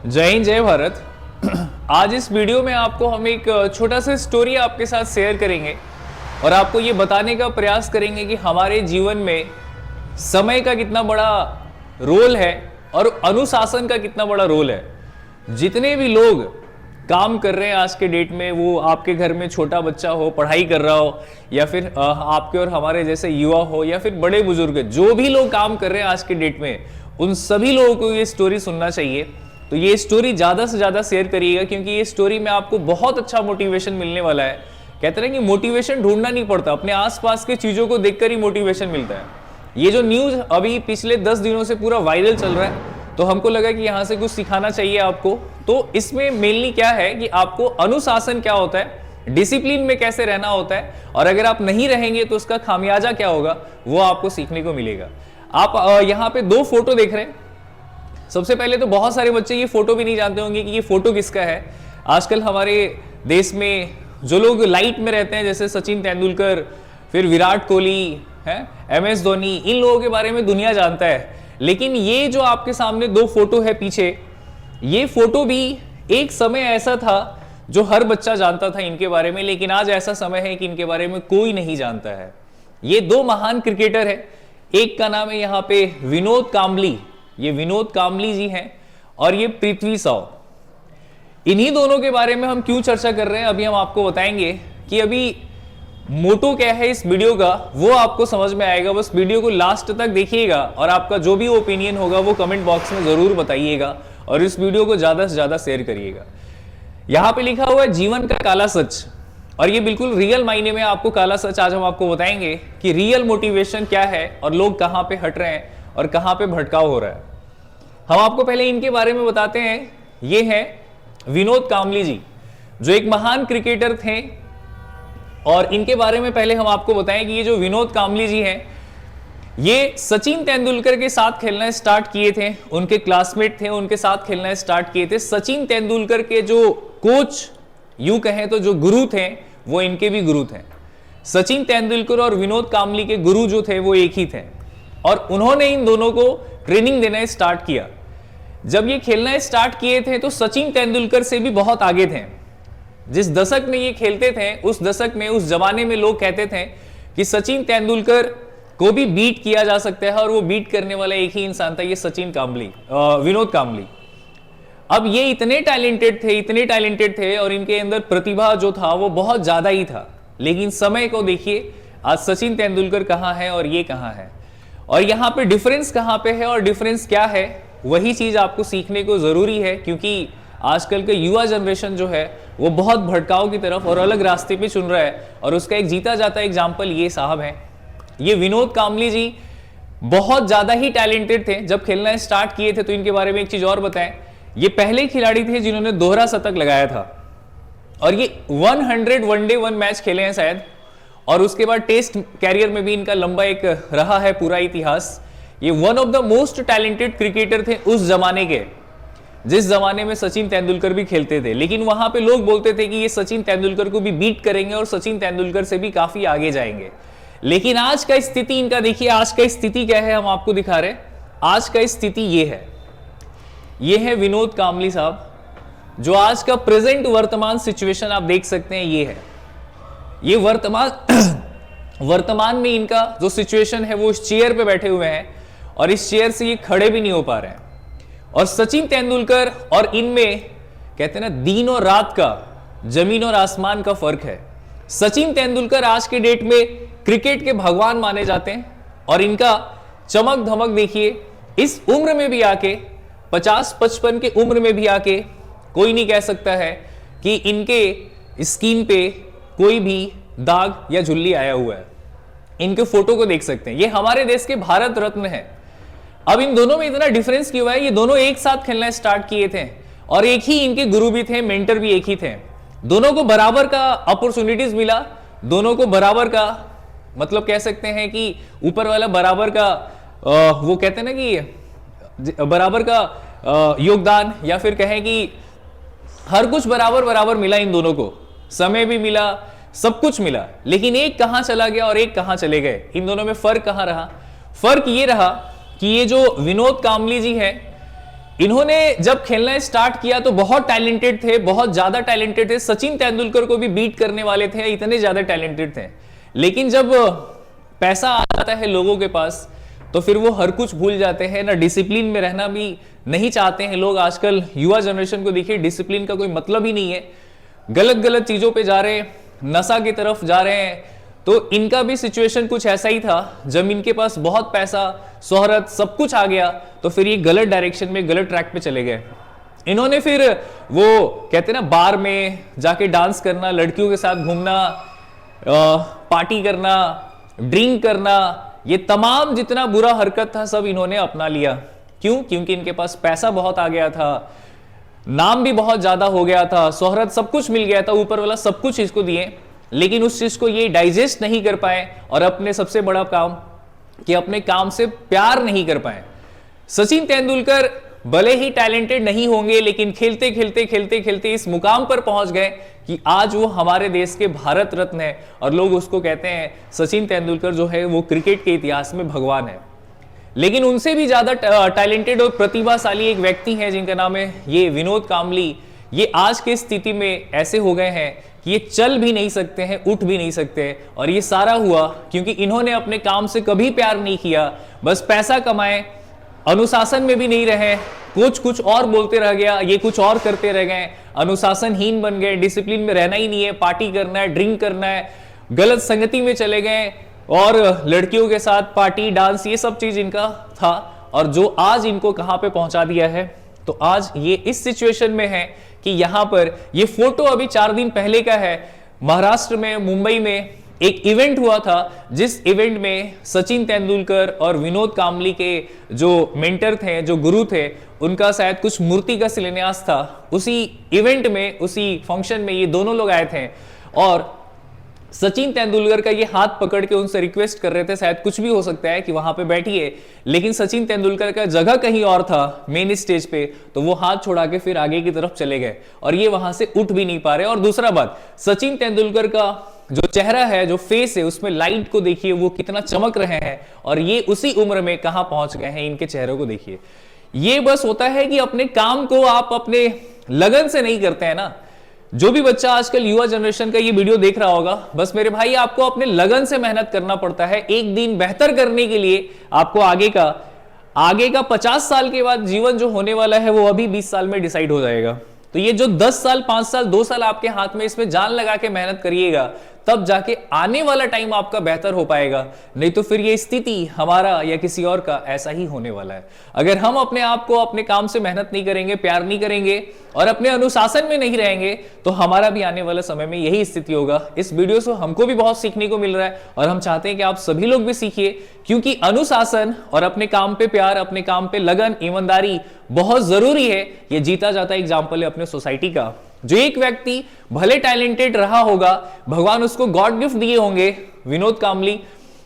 जय हिंद जय भारत। आज इस वीडियो में आपको हम एक छोटा सा स्टोरी आपके साथ शेयर करेंगे और आपको ये बताने का प्रयास करेंगे कि हमारे जीवन में समय का कितना बड़ा रोल है और अनुशासन का कितना बड़ा रोल है। जितने भी लोग काम कर रहे हैं आज के डेट में, वो आपके घर में छोटा बच्चा हो, पढ़ाई कर रहा हो, या फिर आपके और हमारे जैसे युवा हो, या फिर बड़े बुजुर्ग, जो भी लोग काम कर रहे हैं आज के डेट में, उन सभी लोगों को ये स्टोरी सुनना चाहिए। तो ये स्टोरी ज्यादा से ज्यादा शेयर करिएगा, क्योंकि ये स्टोरी में आपको बहुत अच्छा मोटिवेशन मिलने वाला है। कहते हैं कि मोटिवेशन ढूंढना नहीं पड़ता, अपने आसपास की चीजों को देखकर ही मोटिवेशन मिलता है। ये जो न्यूज अभी पिछले 10 दिनों से पूरा वायरल चल रहा है, तो हमको लगा कि यहां से कुछ सिखाना चाहिए आपको। तो इसमें मेनली क्या है कि आपको अनुशासन क्या होता है, डिसिप्लिन में कैसे रहना होता है, और अगर आप नहीं रहेंगे तो उसका खामियाजा क्या होगा, वो आपको सीखने को मिलेगा। आप यहाँ पे 2 फोटो देख रहे हैं। सबसे पहले तो बहुत सारे बच्चे ये फोटो भी नहीं जानते होंगे कि ये फोटो किसका है। आजकल हमारे देश में जो लोग लाइट में रहते हैं, जैसे सचिन तेंदुलकर, फिर विराट कोहली है, MS धोनी, इन लोगों के बारे में दुनिया जानता है। लेकिन ये जो आपके सामने 2 फोटो है पीछे, ये फोटो भी एक समय ऐसा था जो हर बच्चा जानता था इनके बारे में, लेकिन आज ऐसा समय है कि इनके बारे में कोई नहीं जानता है। ये 2 महान क्रिकेटर है। एक का नाम है यहाँ पे विनोद कांबली, ये विनोद कांबली जी हैं, और ये पृथ्वी शॉ। इन्हीं दोनों के बारे में हम क्यों चर्चा कर रहे हैं, अभी हम आपको बताएंगे। कि अभी मोटो क्या है इस वीडियो का, वो आपको समझ में आएगा। बस वीडियो को लास्ट तक देखिएगा और आपका जो भी ओपिनियन होगा वो कमेंट बॉक्स में जरूर बताइएगा, और इस वीडियो को ज्यादा से ज्यादा शेयर करिएगा। यहां पे लिखा हुआ है जीवन का काला सच, और ये बिल्कुल रियल मायने में आपको काला सच आज हम आपको बताएंगे कि रियल मोटिवेशन क्या है और लोग कहां पे हट रहे हैं और कहां पे भटकाव हो रहा है। हम आपको पहले इनके बारे में बताते हैं। ये हैं विनोद कांबली जी, जो एक महान क्रिकेटर थे। और इनके बारे में पहले हम आपको बताएं कि ये जो विनोद कांबली जी हैं, ये सचिन तेंदुलकर के साथ खेलना स्टार्ट किए थे। उनके क्लासमेट थे, उनके साथ खेलना स्टार्ट किए थे। सचिन तेंदुलकर के जो कोच, यूं कहें तो जो गुरु थे, वो इनके भी गुरु थे। सचिन तेंदुलकर और विनोद कांबली के गुरु जो थे वो एक ही थे, और उन्होंने इन दोनों को ट्रेनिंग देना स्टार्ट किया। जब ये खेलना स्टार्ट किए थे तो सचिन तेंदुलकर से भी बहुत आगे थे। जिस दशक में ये खेलते थे, उस दशक में, उस जमाने में लोग कहते थे कि सचिन तेंदुलकर को भी बीट किया जा सकता है, और वो बीट करने वाला एक ही इंसान था, ये सचिन कांबली, विनोद कांबली। अब ये इतने टैलेंटेड थे, और इनके अंदर प्रतिभा जो था वो बहुत ज्यादा ही था। लेकिन समय को देखिए, आज सचिन तेंदुलकर कहां है और ये कहां है, और यहां पे डिफरेंस कहां पे है और डिफरेंस क्या है, वही चीज आपको सीखने को जरूरी है। क्योंकि आजकल के युवा जनरेशन जो है वो बहुत भटकाव की तरफ और अलग रास्ते पे चुन रहा है, और उसका एक जीता जाता एग्जाम्पल ये साहब है। ये विनोद कांबली जी बहुत ज्यादा ही टैलेंटेड थे। जब खेलना स्टार्ट किए थे, तो इनके बारे में एक चीज और बताएं, ये पहले खिलाड़ी थे जिन्होंने दोहरा शतक लगाया था, और ये 100 वनडे 1 मैच खेले हैं शायद, और उसके बाद टेस्ट कैरियर में भी इनका लंबा एक रहा है पूरा इतिहास। ये one of the most talented cricketer थे उस जमाने के, जिस जमाने में सचिन तेंदुलकर भी खेलते थे। लेकिन वहां पे लोग बोलते थे कि ये सचिन तेंदुलकर को भी बीट करेंगे और सचिन तेंदुलकर से भी काफी आगे जाएंगे। लेकिन आज का स्थिति इनका देखिए, आज का स्थिति क्या है, हम आपको दिखा रहे हैं। आज का स्थिति ये है, ये है विनोद कांबली साहब, जो आज का प्रेजेंट वर्तमान सिचुएशन आप देख सकते हैं। ये है, ये वर्तमान में इनका जो सिचुएशन है, वो इस चेयर पे बैठे हुए हैं, और इस चेयर से ये खड़े भी नहीं हो पा रहे हैं। और सचिन तेंदुलकर और इनमें कहते हैं ना, दिन और रात का, जमीन और आसमान का फर्क है। सचिन तेंदुलकर आज के डेट में क्रिकेट के भगवान माने जाते हैं, और इनका चमक धमक देखिए। इस उम्र में भी आके, 50-55 के उम्र में भी आके, कोई नहीं कह सकता है कि इनके स्किन पे कोई भी दाग या झुर्री आया हुआ है। इनके फोटो को देख सकते हैं, ये हमारे देश के भारत रत्न है। अब इन दोनों में इतना डिफरेंस क्यों है, ये दोनों एक साथ खेलना स्टार्ट किए थे, और एक ही इनके गुरु भी थे, मेंटर भी एक ही थे। दोनों को बराबर का अपॉर्चुनिटीज मिला, दोनों को बराबर का, मतलब कह सकते हैं कि ऊपर वाला बराबर का, वो कहते हैं ना कि बराबर का योगदान, या फिर कहें कि हर कुछ बराबर बराबर मिला इन दोनों को। समय भी मिला, सब कुछ मिला। लेकिन एक कहां चला गया और एक कहां चले गए, इन दोनों में फर्क कहां रहा? फर्क ये रहा कि ये जो विनोद कांबली जी है, इन्होंने जब खेलना स्टार्ट किया तो बहुत टैलेंटेड थे, बहुत ज्यादा टैलेंटेड थे, सचिन तेंदुलकर को भी बीट करने वाले थे, इतने ज्यादा टैलेंटेड थे। लेकिन जब पैसा आ जाता है लोगों के पास तो फिर वो हर कुछ भूल जाते हैं, ना डिसिप्लिन में रहना भी नहीं चाहते हैं लोग। आजकल युवा जनरेशन को देखिए, डिसिप्लिन का कोई मतलब ही नहीं है, गलत गलत चीजों पे जा रहे हैं, नशा की तरफ जा रहे हैं। तो इनका भी सिचुएशन कुछ ऐसा ही था। जब इनके पास बहुत पैसा, शोहरत, सब कुछ आ गया तो फिर ये गलत डायरेक्शन में, गलत ट्रैक पे चले गए। इन्होंने फिर वो कहते ना बार में जाके डांस करना, लड़कियों के साथ घूमना, पार्टी करना, ड्रिंक करना, ये तमाम जितना बुरा हरकत था सब इन्होंने अपना लिया। क्यों? क्योंकि इनके पास पैसा बहुत आ गया था, नाम भी बहुत ज्यादा हो गया था, शोहरत, सब कुछ मिल गया था, ऊपर वाला सब कुछ इसको दिए। लेकिन उस चीज को ये डाइजेस्ट नहीं कर पाए और अपने सबसे बड़ा काम कि अपने काम से प्यार नहीं कर पाए। सचिन तेंदुलकर भले ही टैलेंटेड नहीं होंगे, लेकिन खेलते खेलते खेलते खेलते इस मुकाम पर पहुंच गए कि आज वो हमारे देश के भारत रत्न है और लोग उसको कहते हैं, सचिन तेंदुलकर जो है वो क्रिकेट के इतिहास में भगवान है। लेकिन उनसे भी ज्यादा टैलेंटेड और प्रतिभाशाली एक व्यक्ति है जिनका नाम है ये विनोद कांबली। ये आज की स्थिति में ऐसे हो गए हैं कि ये चल भी नहीं सकते हैं, उठ भी नहीं सकते। और ये सारा हुआ क्योंकि इन्होंने अपने काम से कभी प्यार नहीं किया, बस पैसा कमाए, अनुशासन में भी नहीं रहे, कोच कुछ और बोलते रह गया, ये कुछ और करते रह गए, अनुशासनहीन बन गए, डिसिप्लिन में रहना ही नहीं है, पार्टी करना है, ड्रिंक करना है, गलत संगति में चले गए और लड़कियों के साथ पार्टी, डांस, ये सब चीज इनका था। और जो आज इनको कहां पे पहुंचा दिया है, तो आज ये इस सिचुएशन में है कि यहां पर ये फोटो अभी 4 दिन पहले का है। महाराष्ट्र में, मुंबई में एक इवेंट हुआ था, जिस इवेंट में सचिन तेंदुलकर और विनोद कांबली के जो मेंटर थे, जो गुरु थे, उनका शायद कुछ मूर्ति का शिलान्यास था। उसी इवेंट में, उसी फंक्शन में ये दोनों लोग आए थे और सचिन तेंदुलकर का ये हाथ पकड़ के उनसे रिक्वेस्ट कर रहे थे, शायद कुछ भी हो सकता है कि वहां पे बैठिए, लेकिन सचिन तेंदुलकर का जगह कहीं और था मेन स्टेज पे, तो वो हाथ छोड़ा के फिर आगे की तरफ चले गए और ये वहां से उठ भी नहीं पा रहे। और दूसरा बात, सचिन तेंदुलकर का जो चेहरा है, जो फेस है, उसमें लाइट को देखिए वो कितना चमक रहे हैं और ये उसी उम्र में कहां पहुंच गए हैं, इनके चेहरों को देखिए। ये बस होता है कि अपने काम को आप अपने लगन से नहीं करते हैं ना। जो भी बच्चा आजकल युवा जनरेशन का ये वीडियो देख रहा होगा, बस मेरे भाई आपको अपने लगन से मेहनत करना पड़ता है। एक दिन बेहतर करने के लिए आपको आगे का 50 साल के बाद जीवन जो होने वाला है वो अभी 20 साल में डिसाइड हो जाएगा। तो ये जो 10 साल, 5 साल, 2 साल आपके हाथ में, इसमें जान लगा के मेहनत करिएगा, तब जाके आने वाला टाइम आपका बेहतर हो पाएगा। नहीं तो फिर ये स्थिति हमारा या किसी और का ऐसा ही होने वाला है। अगर हम अपने आप को अपने काम से मेहनत नहीं करेंगे, प्यार नहीं करेंगे और अपने अनुशासन में नहीं रहेंगे, तो हमारा भी आने वाले समय में यही स्थिति होगा। इस वीडियो से हमको भी बहुत सीखने को मिल रहा है और हम चाहते हैं कि आप सभी लोग भी सीखिए, क्योंकि अनुशासन और अपने काम पे प्यार, अपने काम पे लगन, ईमानदारी बहुत जरूरी है। ये जीता जाता एग्जाम्पल है अपने सोसाइटी का। जो एक व्यक्ति भले टैलेंटेड रहा होगा, भगवान उसको गॉड गिफ्ट दिए होंगे, विनोद कांबली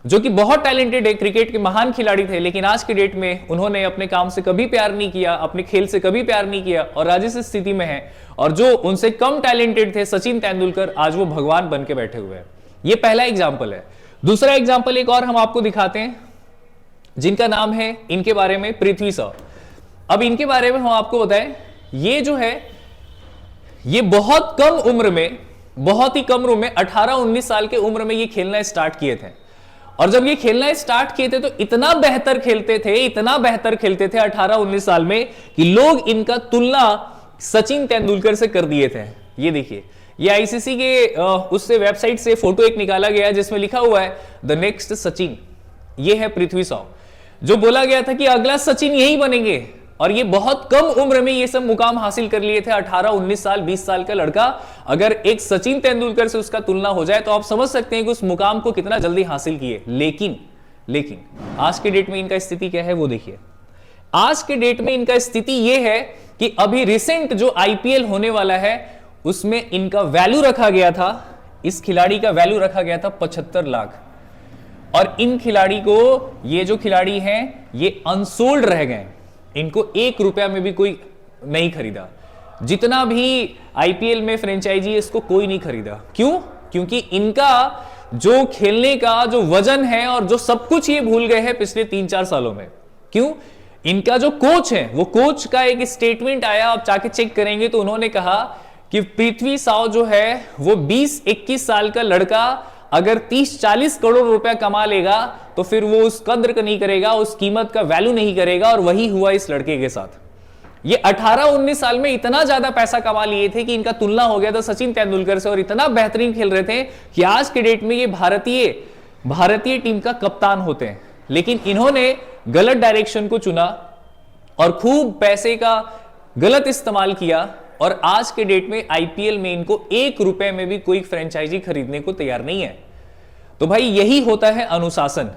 जो कि बहुत टैलेंटेड है, क्रिकेट के महान खिलाड़ी थे, लेकिन आज की डेट में उन्होंने अपने काम से कभी प्यार नहीं किया, अपने खेल से कभी प्यार नहीं किया और आज इस स्थिति में है। और जो उनसे कम टैलेंटेड थे, सचिन तेंदुलकर, आज वो भगवान बन के बैठे हुए हैं। ये पहला एग्जाम्पल है। दूसरा एग्जाम्पल एक और हम आपको दिखाते हैं, जिनका नाम है, इनके बारे में, पृथ्वी शॉ। अब इनके बारे में हम आपको बताएं, ये जो है ये बहुत कम उम्र में, बहुत ही कम उम्र में, 18-19 साल के उम्र में ये खेलना स्टार्ट किए थे। और जब ये खेलना स्टार्ट किए थे तो इतना बेहतर खेलते थे, इतना बेहतर खेलते थे 18-19 साल में कि लोग इनका तुलना सचिन तेंदुलकर से कर दिए थे। ये देखिए, ये आईसीसी के उससे वेबसाइट से फोटो एक निकाला गया है जिसमें लिखा हुआ है द नेक्स्ट सचिन। ये है पृथ्वी शॉ, जो बोला गया था कि अगला सचिन यही बनेंगे। और ये बहुत कम उम्र में ये सब मुकाम हासिल कर लिए थे। 18-19 साल, 20 साल का लड़का, अगर एक सचिन तेंदुलकर से उसका तुलना हो जाए तो आप समझ सकते हैं कि उस मुकाम को कितना जल्दी हासिल किए। लेकिन आज के डेट में इनका स्थिति क्या है वो देखिए। आज के डेट में इनका स्थिति ये है कि अभी रिसेंट जो आईपीएल होने वाला है उसमें इनका वैल्यू रखा गया था, इस खिलाड़ी का वैल्यू रखा गया था 75 लाख। और इन खिलाड़ी को, ये जो खिलाड़ी हैं, ये अनसोल्ड रह गए। इनको 1 रुपया में भी कोई नहीं खरीदा। जितना भी आईपीएल में फ्रेंचाइजी, इसको कोई नहीं खरीदा। क्यों? क्योंकि इनका जो खेलने का जो वजन है और जो सब कुछ ये भूल गए हैं पिछले 3-4 सालों में। क्यों? इनका जो कोच है, वो कोच का एक स्टेटमेंट आया, आप जाके चेक करेंगे तो उन्होंने कहा कि पृथ्वी शाव जो है वो 20-21 साल का लड़का अगर 30-40 करोड़ रुपया कमा लेगा तो फिर वो उस कद्र का नहीं करेगा, उस कीमत का वैल्यू नहीं करेगा। और वही हुआ इस लड़के के साथ। ये 18-19 साल में इतना ज्यादा पैसा कमा लिए थे कि इनका तुलना हो गया था सचिन तेंदुलकर से, और इतना बेहतरीन खेल रहे थे कि आज के डेट में ये भारतीय टीम का कप्तान होते हैं। लेकिन इन्होंने गलत डायरेक्शन को चुना और खूब पैसे का गलत इस्तेमाल किया, और आज के डेट में आईपीएल में इनको 1 रुपए में भी कोई फ्रेंचाइजी खरीदने को तैयार नहीं है। तो भाई यही होता है अनुशासन।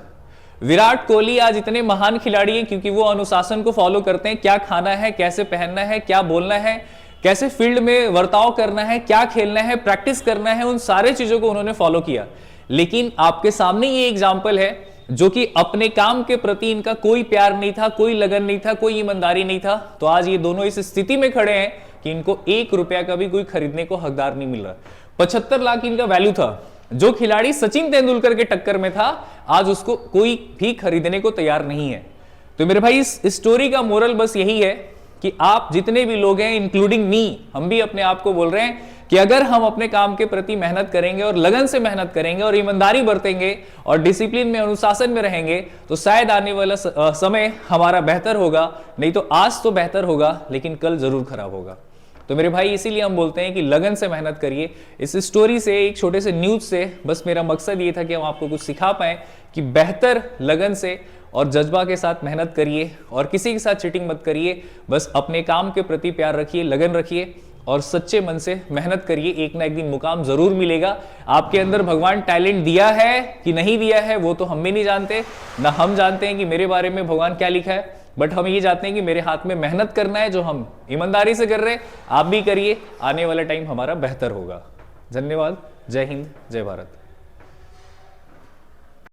विराट कोहली आज इतने महान खिलाड़ी हैं क्योंकि वो अनुशासन को फॉलो करते हैं। क्या खाना है, कैसे पहनना है, क्या बोलना है, कैसे फील्ड में वर्ताव करना है, क्या खेलना है, प्रैक्टिस करना है, उन सारे चीजों को उन्होंने फॉलो किया। लेकिन आपके सामने ये एग्जाम्पल है जो कि अपने काम के प्रति इनका कोई प्यार नहीं था, कोई लगन नहीं था, कोई ईमानदारी नहीं था। तो आज ये दोनों इस स्थिति में खड़े हैं कि इनको 1 रुपया का भी कोई खरीदने को हकदार नहीं मिल रहा। 75 लाख इनका वैल्यू था। जो खिलाड़ी सचिन तेंदुलकर के टक्कर में था, आज उसको कोई भी खरीदने को तैयार नहीं है। तो मेरे भाई इस स्टोरी का मोरल बस यही है कि आप जितने भी लोग हैं, इंक्लूडिंग मी, हम भी अपने आप को बोल रहे हैं कि अगर हम अपने काम के प्रति मेहनत करेंगे और लगन से मेहनत करेंगे और ईमानदारी बरतेंगे और डिसिप्लिन में, अनुशासन में रहेंगे, तो शायद आने वाला समय हमारा बेहतर होगा। नहीं तो आज तो बेहतर होगा लेकिन कल जरूर खराब होगा। तो मेरे भाई इसीलिए हम बोलते हैं कि लगन से मेहनत करिए। इस स्टोरी से, एक छोटे से न्यूज से बस मेरा मकसद ये था कि हम आपको कुछ सिखा पाए कि बेहतर लगन से और जज्बा के साथ मेहनत करिए और किसी के साथ चीटिंग मत करिए। बस अपने काम के प्रति प्यार रखिए, लगन रखिए और सच्चे मन से मेहनत करिए। एक ना एक दिन मुकाम जरूर मिलेगा। आपके अंदर भगवान टैलेंट दिया है कि नहीं दिया है वो तो हम भी नहीं जानते, ना हम जानते हैं कि मेरे बारे में भगवान क्या लिखा है। बट हम ये जानते हैं कि मेरे हाथ में मेहनत करना है, जो हम ईमानदारी से कर रहे हैं। आप भी करिए, आने वाला टाइम हमारा बेहतर होगा। धन्यवाद। जय हिंद, जय भारत।